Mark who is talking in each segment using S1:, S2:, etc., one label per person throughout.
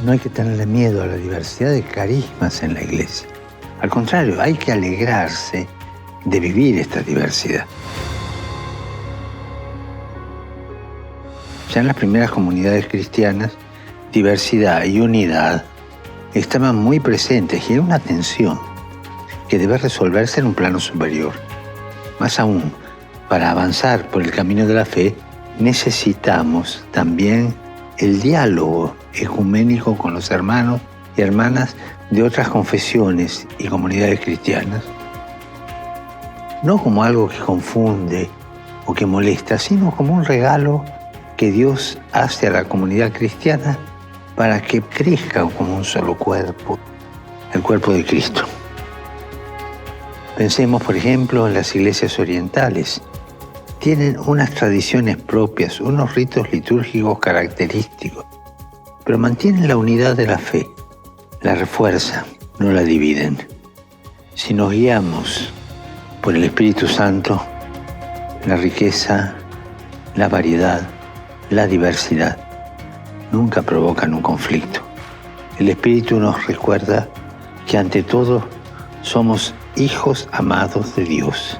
S1: No hay que tenerle miedo a la diversidad de carismas en la iglesia. Al contrario, hay que alegrarse de vivir esta diversidad. Ya en las primeras comunidades cristianas, diversidad y unidad estaban muy presentes y era una tensión que debe resolverse en un plano superior. Más aún, para avanzar por el camino de la fe, necesitamos también el diálogo ecuménico con los hermanos y hermanas de otras confesiones y comunidades cristianas. No como algo que confunde o que molesta, sino como un regalo que Dios hace a la comunidad cristiana para que crezca como un solo cuerpo, el cuerpo de Cristo. Pensemos, por ejemplo, en las iglesias orientales. Tienen unas tradiciones propias, unos ritos litúrgicos característicos, pero mantienen la unidad de la fe, la refuerzan, no la dividen. Si nos guiamos por el Espíritu Santo, la riqueza, la variedad, la diversidad nunca provocan un conflicto. El Espíritu nos recuerda que ante todo somos hijos amados de Dios,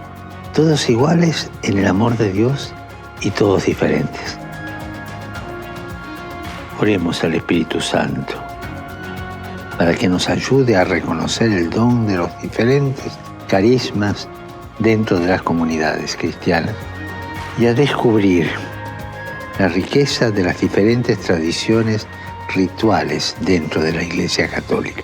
S1: todos iguales en el amor de Dios y todos diferentes. Oremos al Espíritu Santo para que nos ayude a reconocer el don de los diferentes carismas dentro de las comunidades cristianas y a descubrir la riqueza de las diferentes tradiciones rituales dentro de la Iglesia Católica.